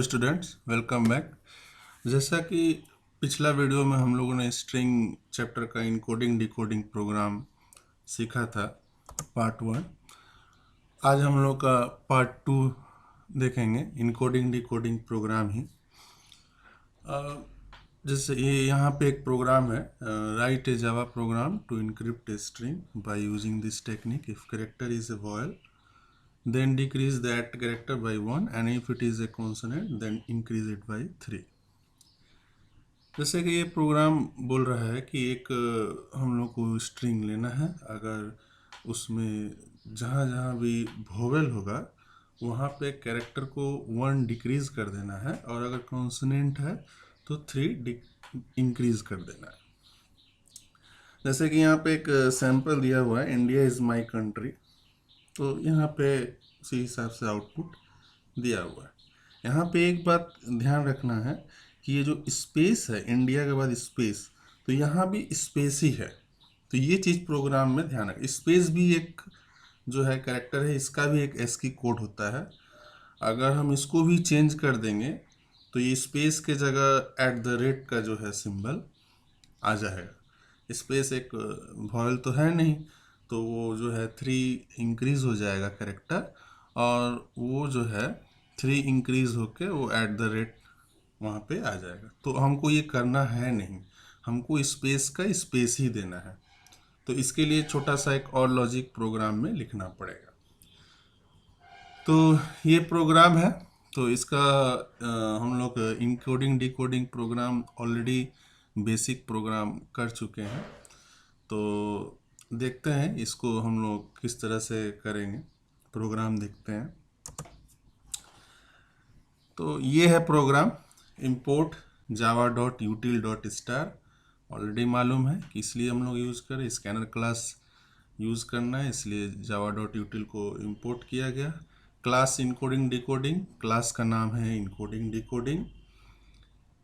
Students, welcome back. जैसा कि पिछला वीडियो में हम लोगों ने स्ट्रिंग चैप्टर का इनकोडिंग डिकोडिंग प्रोग्राम सीखा था, पार्ट 1। आज हम लोग का पार्ट 2 देखेंगे, इनकोडिंग डिकोडिंग प्रोग्राम ही। जैसे ये यहाँ पे एक प्रोग्राम है, write a Java program to encrypt a string by using this technique if character is a vowel then decrease that character by 1 and if it is a consonant then increase it by 3। जैसे कि ये programme बोल रहा है कि एक हम लोग को स्ट्रिंग लेना है, अगर उसमें जहाँ जहाँ भी वोवेल होगा वहाँ पे कैरेक्टर को 1 डिक्रीज कर देना है और अगर कॉन्सोनेंट है तो 3 इंक्रीज कर देना है। जैसे कि यहाँ पे एक सैंपल दिया हुआ है, इंडिया इज़ माई कंट्री, तो यहाँ पे उसी हिसाब से आउटपुट दिया हुआ है। यहाँ पे एक बात ध्यान रखना है कि ये जो स्पेस है, इंडिया के बाद स्पेस, तो यहाँ भी स्पेस ही है, तो ये चीज़ प्रोग्राम में ध्यान रखें। स्पेस भी एक जो है कैरेक्टर है, इसका भी एक एस्की कोड होता है। अगर हम इसको भी चेंज कर देंगे तो ये स्पेस के जगह @ का जो है सिंबल आ जाएगा। स्पेस एक वॉयल तो है नहीं, तो वो जो है 3 इंक्रीज हो जाएगा कैरेक्टर, और वो जो है 3 इंक्रीज होके वो @ वहाँ पे आ जाएगा। तो हमको ये करना है नहीं, हमको स्पेस का स्पेस ही देना है। तो इसके लिए छोटा सा एक और लॉजिक प्रोग्राम में लिखना पड़ेगा। तो ये प्रोग्राम है, तो इसका हम लोग encoding decoding program already basic program कर चुके हैं। तो देखते हैं इसको हम लोग किस तरह से करेंगे, प्रोग्राम देखते हैं। तो ये है प्रोग्राम, import java.util.star। ऑलरेडी मालूम है कि इसलिए हम लोग यूज़ करें, स्कैनर क्लास यूज़ करना है, इसलिए java.util को इंपोर्ट किया गया। क्लास इनकोडिंग डिकोडिंग, क्लास का नाम है इनकोडिंग डिकोडिंग।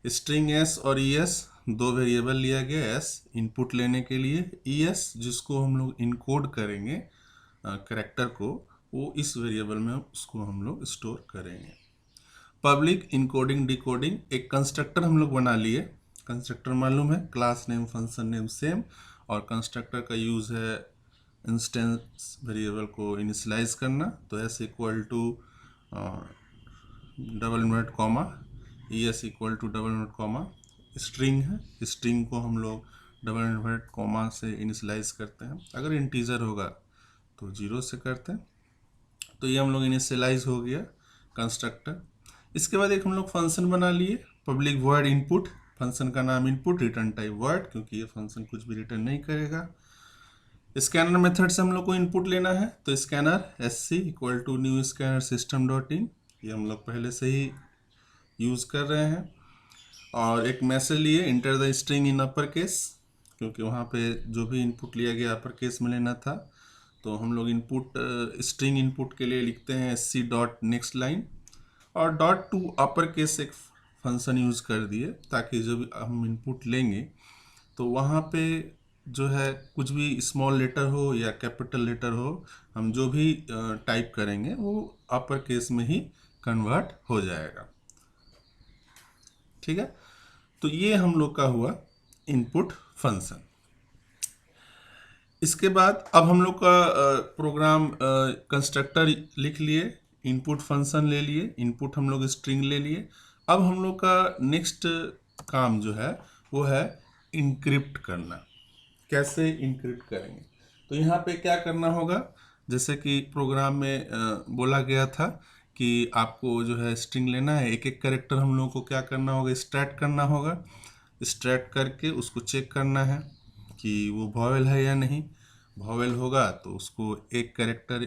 स्ट्रिंग एस और ES 2 वेरिएबल लिया गया, एस इनपुट लेने के लिए, ES जिसको हम लोग इनकोड करेंगे कैरेक्टर को, वो इस वेरिएबल में उसको हम लोग स्टोर करेंगे। पब्लिक इनकोडिंग डिकोडिंग, एक कंस्ट्रक्टर हम लोग बना लिए। कंस्ट्रक्टर मालूम है, class name function name same, और कंस्ट्रक्टर का यूज़ है इंस्टेंस वेरिएबल को इनिशियलाइज करना। तो S equal to double inverted comma, ES equal to double inverted comma, string है, स्ट्रिंग को हम लोग डबल इन्वर्ट कॉमा से इनिशियलाइज करते हैं। अगर इंटीजर होगा तो 0 से करते हैं। तो ये हम लोग इनिशियलाइज हो गया कंस्ट्रक्टर। इसके बाद एक हम लोग फंक्शन बना लिए, पब्लिक वॉइड इनपुट, फंक्शन का नाम इनपुट, रिटर्न टाइप वर्ड, क्योंकि ये फंक्शन कुछ भी रिटर्न नहीं करेगा। स्कैनर मेथड से हम लोग को इनपुट लेना है, तो scanner SC equal to new scanner system dot in, ये हम लोग पहले से ही यूज़ कर रहे हैं। और एक मैसेज लिए, enter the string in upper case, क्योंकि वहाँ पे जो भी इनपुट लिया गया अपर केस में लेना था। तो हम लोग इनपुट स्ट्रिंग इनपुट के लिए लिखते हैं SC डॉट नेक्स्ट लाइन, और .to अपर केस एक फंक्शन यूज़ कर दिए, ताकि जब हम इनपुट लेंगे तो वहाँ पे जो है कुछ भी स्मॉल लेटर हो या कैपिटल लेटर हो, हम जो भी टाइप करेंगे वो अपर केस में ही कन्वर्ट हो जाएगा। ठीक है, तो ये हम लोग का हुआ इनपुट फंक्शन। इसके बाद अब हम लोग का प्रोग्राम कंस्ट्रक्टर लिख लिए, इनपुट फंक्शन ले लिए, इनपुट हम लोग स्ट्रिंग ले लिए। अब हम लोग का नेक्स्ट काम जो है वो है इनक्रिप्ट करना। कैसे इनक्रिप्ट करेंगे, तो यहाँ पे क्या करना होगा, जैसे कि प्रोग्राम में बोला गया था कि आपको जो है स्ट्रिंग लेना है, एक एक कैरेक्टर हम लोग को क्या करना होगा, स्ट्रैक्ट करना होगा। स्ट्रैक्ट करके उसको चेक करना है कि वो वॉवेल है या नहीं। वॉवेल होगा तो उसको एक कैरेक्टर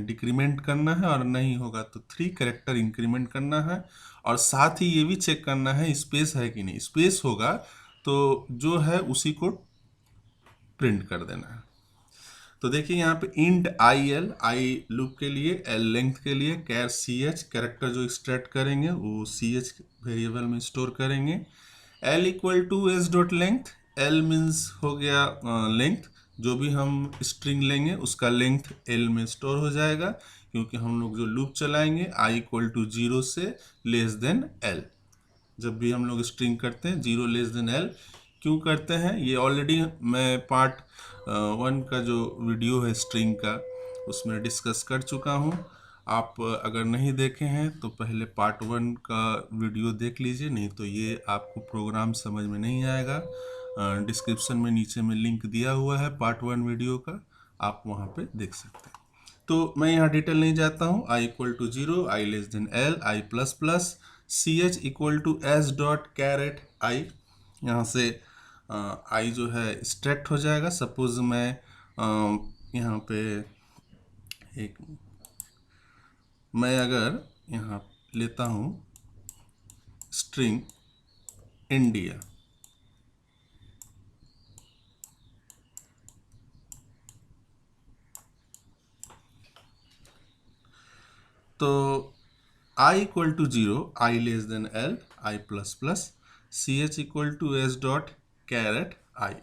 डिक्रीमेंट करना है, और नहीं होगा तो 3 कैरेक्टर इंक्रीमेंट करना है। और साथ ही ये भी चेक करना है स्पेस है कि नहीं, स्पेस होगा तो जो है उसी को प्रिंट कर देना है। तो देखिए यहाँ पे इंट IL, आई लूप के लिए, L लेंथ के लिए, कैर CH, कैरेक्टर जो एक्सट्रैक्ट करेंगे वो CH वेरिएबल में स्टोर करेंगे। L equal to S dot length, L means हो गया लेंथ, जो भी हम स्ट्रिंग लेंगे उसका लेंथ L में स्टोर हो जाएगा। क्योंकि हम लोग जो लूप चलाएंगे i इक्वल टू 0 से लेस देन l। जब भी हम लोग स्ट्रिंग करते हैं 0 लेस देन l क्यों करते हैं, ये ऑलरेडी मैं पार्ट 1 का जो वीडियो है स्ट्रिंग का उसमें डिस्कस कर चुका हूँ। आप अगर नहीं देखे हैं तो पहले पार्ट 1 का वीडियो देख लीजिए, नहीं तो ये आपको प्रोग्राम समझ में नहीं आएगा। डिस्क्रिप्शन में नीचे में लिंक दिया हुआ है पार्ट 1 वीडियो का, आप वहाँ पे देख सकते हैं। तो मैं यहाँ डिटेल नहीं जाता हूँ। i equal to 0, i less than l, i plus plus, ch equal to s dot char at i। यहाँ से i जो है स्ट्रैक्ट हो जाएगा। सपोज मैं यहाँ पे मैं अगर यहाँ लेता हूँ स्ट्रिंग इंडिया, तो i equal to 0, i less than l, i plus plus, ch equal to s dot char at i।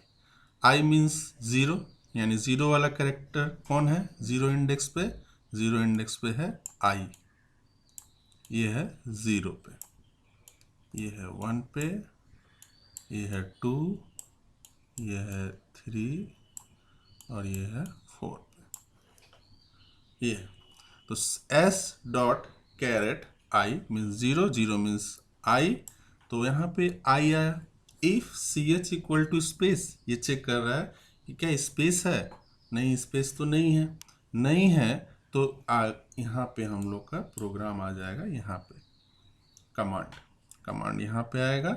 i means 0, यानी 0 वाला कैरेक्टर कौन है 0 इंडेक्स पे, 0 इंडेक्स पे है i। ये है 0 पे, ये है 1 पे, ये है 2, ये है 3 और ये है 4 पे। ये तो s dot char at i means 0, 0 means i। तो यहाँ पे i आया। If ch equal to space, ये चेक कर रहा है कि क्या स्पेस है, नहीं स्पेस तो नहीं है, नहीं है तो यहाँ पे हम लोग का प्रोग्राम आ जाएगा। यहाँ पे कमांड यहाँ पे आएगा।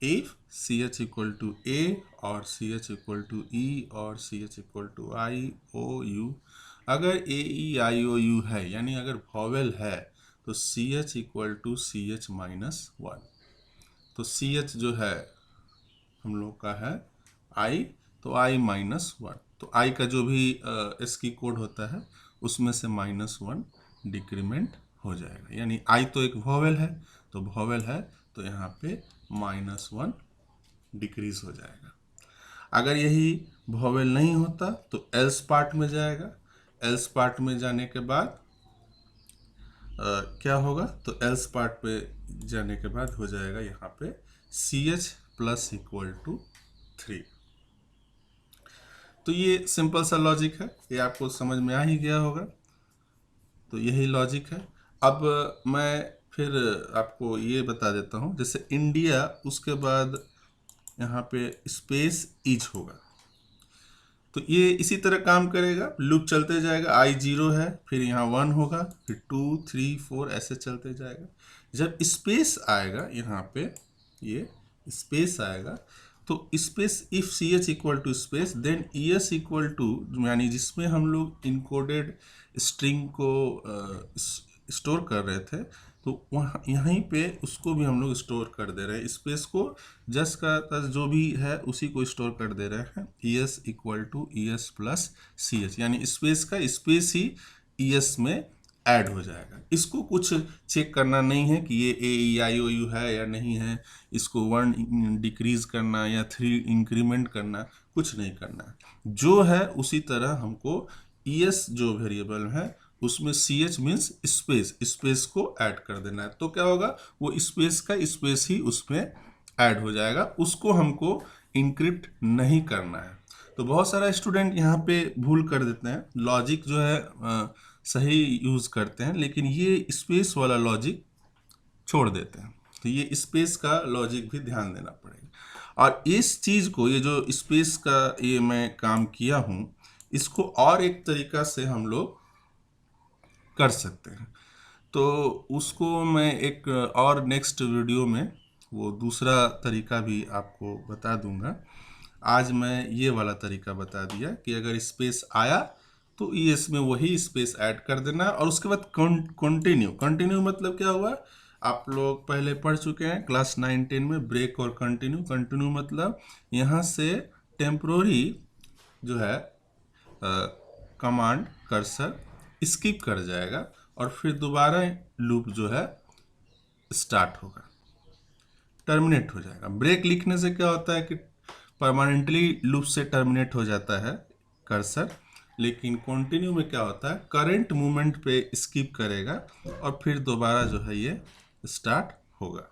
If ch equal to a और ch इक्वल टू e और ch equal to i o u, अगर a e i o u है यानी अगर वॉवेल है तो ch equal to ch minus 1। तो ch जो है हम लोग का है i, तो i माइनस 1। तो i का जो भी एस्की कोड होता है उसमें से -1 डिक्रीमेंट हो जाएगा। यानी i तो एक वॉवेल है, तो वॉवेल है तो यहाँ पे -1 डिक्रीज हो जाएगा। अगर यही वॉवेल नहीं होता तो एल्स पार्ट में जाएगा। एल्स पार्ट में जाने के बाद क्या होगा, तो एल्स पार्ट पे जाने के बाद हो जाएगा यहाँ पे ch प्लस इक्वल टू 3। तो ये सिंपल सा लॉजिक है, ये आपको समझ में आ ही गया होगा। तो यही लॉजिक है। अब मैं फिर आपको ये बता देता हूँ, जैसे इंडिया उसके बाद यहाँ पे स्पेस इज होगा, तो ये इसी तरह काम करेगा। लूप चलते जाएगा, i 0 है, फिर यहाँ 1 होगा, फिर 2 3 4 ऐसे चलते जाएगा। जब स्पेस आएगा यहाँ पे, ये स्पेस आएगा तो space if ch equal to space then es equal to, यानी जिसमें हम लोग इनकोडेड स्ट्रिंग को स्टोर कर रहे थे तो वहाँ यहीं पे उसको भी हम लोग स्टोर कर दे रहे हैं। स्पेस को जस्ट का तस जो भी है उसी को स्टोर कर दे रहे हैं। es equal to es plus ch, यानी स्पेस का स्पेस ही es में ऐड हो जाएगा। इसको कुछ चेक करना नहीं है कि ये ए ई आई ओ यू है या नहीं है, इसको 1 डिक्रीज करना या 3 इंक्रीमेंट करना, कुछ नहीं करना है। जो है उसी तरह हमको es जो वेरिएबल है उसमें ch मीन्स स्पेस, स्पेस को ऐड कर देना है। तो क्या होगा, वो स्पेस का स्पेस ही उसमें ऐड हो जाएगा, उसको हमको इंक्रिप्ट नहीं करना है। तो बहुत सारा स्टूडेंट यहाँ पे भूल कर देते हैं, लॉजिक जो है सही यूज़ करते हैं लेकिन ये स्पेस वाला लॉजिक छोड़ देते हैं। तो ये स्पेस का लॉजिक भी ध्यान देना पड़ेगा। और इस चीज़ को, ये जो स्पेस का ये मैं काम किया हूँ, इसको और एक तरीका से हम लोग कर सकते हैं। तो उसको मैं एक और नेक्स्ट वीडियो में वो दूसरा तरीका भी आपको बता दूंगा। आज मैं ये वाला तरीका बता दिया कि अगर स्पेस आया तो ES में वही स्पेस ऐड कर देना और उसके बाद कंटिन्यू मतलब क्या हुआ, आप लोग पहले पढ़ चुके हैं क्लास 9-10 में ब्रेक और कंटिन्यू मतलब यहाँ से टेम्पोररी जो है कमांड कर्सर स्किप कर जाएगा और फिर दोबारा लूप जो है स्टार्ट होगा, टर्मिनेट हो जाएगा। ब्रेक लिखने से क्या होता है कि परमानेंटली लूप से टर्मिनेट हो जाता है कर्सर, लेकिन कंटिन्यू में क्या होता है, करंट मूवमेंट पे स्किप करेगा और फिर दोबारा जो है ये स्टार्ट होगा।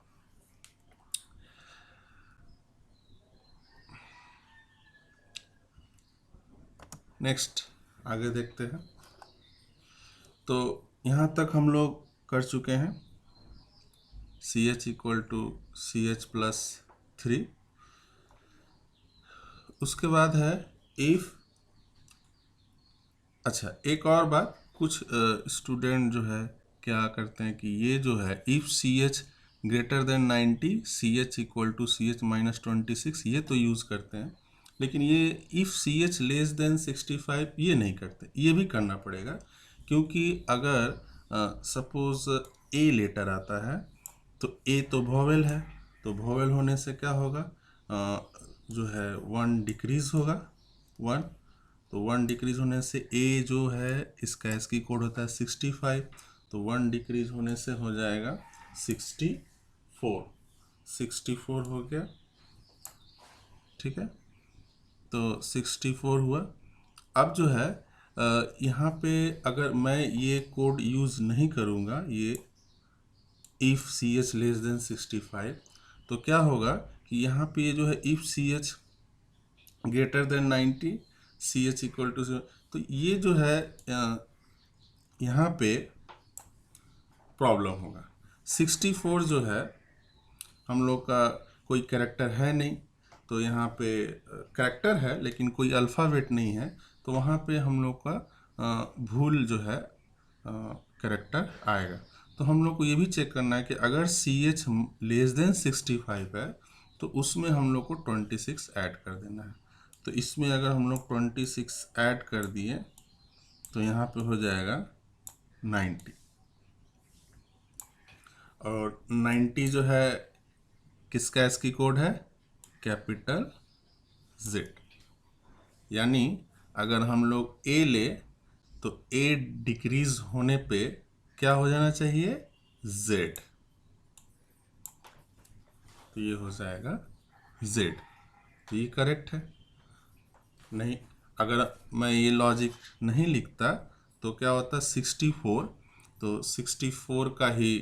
नेक्स्ट आगे देखते हैं। तो यहाँ तक हम लोग कर चुके हैं C H equal to C H plus 3। उसके बाद है इफ, अच्छा एक और बात, कुछ स्टूडेंट जो है क्या करते हैं कि ये जो है if C H greater than 90 C H equal to C H minus 26 ये तो यूज़ करते हैं, लेकिन ये if C H less than 65 ये नहीं करते। ये भी करना पड़ेगा, क्योंकि अगर सपोज ए लेटर आता है तो ए तो वॉवेल है, तो वॉवेल होने से क्या होगा, जो है 1 डिक्रीज होगा 1, तो 1 डिक्रीज होने से ए जो है इसका एस्की कोड होता है 65, तो 1 डिक्रीज होने से हो जाएगा 64, 64 हो गया, ठीक है। तो 64 हुआ। अब जो है यहाँ पे अगर मैं ये कोड यूज़ नहीं करूँगा, ये if C H less than 65, तो क्या होगा कि यहाँ पे ये जो है if C H greater than 90 C H equal to, तो ये जो है यहाँ पे प्रॉब्लम होगा। 64 जो है हम लोग का कोई कैरेक्टर है नहीं, तो यहाँ पे कैरेक्टर है लेकिन कोई अल्फ़ाबेट नहीं है, तो वहाँ पे हम लोग का भूल जो है कैरेक्टर आएगा। तो हम लोग को ये भी चेक करना है कि अगर सी एच लेस देन 65 है तो उसमें हम लोग को 26 ऐड कर देना है। तो इसमें अगर हम लोग 26 ऐड कर दिए तो यहाँ पे हो जाएगा 90, और 90 जो है किसका एस्की कोड है, कैपिटल जेड। यानी अगर हम लोग ए ले तो ए डिक्रीज होने पे क्या हो जाना चाहिए, जेड, तो ये हो जाएगा जेड। तो ये करेक्ट है। नहीं, अगर मैं ये लॉजिक नहीं लिखता तो क्या होता 64, तो 64 का ही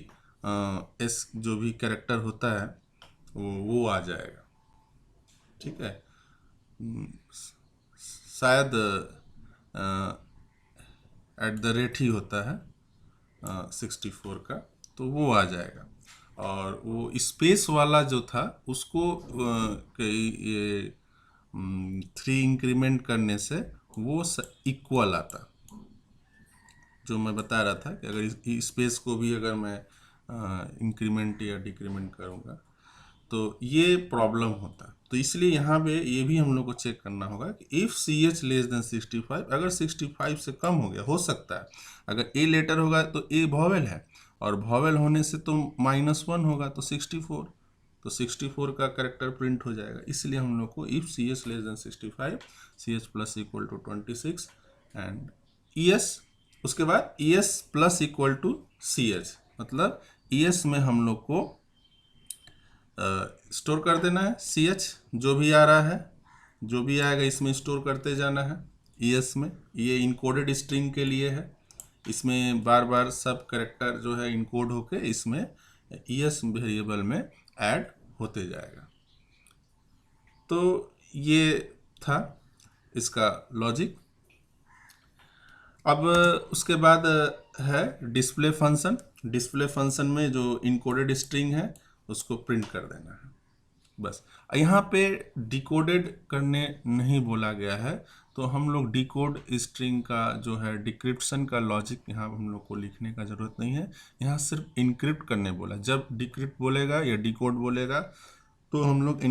एस जो भी कैरेक्टर होता है वो आ जाएगा, ठीक है। शायद एट द रेट ही होता है 64 का, तो वो आ जाएगा। और वो स्पेस वाला जो था उसको ये 3 इंक्रीमेंट करने से वो इक्वल आता, जो मैं बता रहा था कि अगर इस स्पेस को भी अगर मैं इंक्रीमेंट या डिक्रीमेंट करूँगा तो ये प्रॉब्लम होता। तो इसलिए यहाँ पे ये भी हम लोग को चेक करना होगा कि if C H less than 65, अगर 65 से कम हो गया, हो सकता है अगर ए लेटर होगा तो ए वॉवेल है, और वॉवेल होने से तो -1 होगा, तो 64, तो 64 का करेक्टर प्रिंट हो जाएगा। इसलिए हम लोग को if C H less than 65 C H plus equal to 26 and E S, उसके बाद E S plus equal to C H, मतलब ई एस में हम लोग को स्टोर कर देना है सी एच, जो भी आ रहा है, जो भी आएगा इसमें स्टोर करते जाना है ई एस में। ये इनकोडेड स्ट्रिंग के लिए है, इसमें बार बार सब कैरेक्टर जो है इनकोड होके इसमें ई एस वेरिएबल में ऐड होते जाएगा। तो ये था इसका लॉजिक। अब उसके बाद है डिस्प्ले फंक्शन। डिस्प्ले फंक्शन में जो इनकोडेड स्ट्रिंग है उसको प्रिंट कर देना है, बस। यहाँ पे डिकोडेड करने नहीं बोला गया है, तो हम लोग डिकोड स्ट्रिंग का जो है डिक्रिप्शन का लॉजिक यहाँ हम लोग को लिखने का ज़रूरत नहीं है। यहाँ सिर्फ इनक्रिप्ट करने बोला। जब डिक्रिप्ट बोलेगा या डिकोड बोलेगा तो हम लोग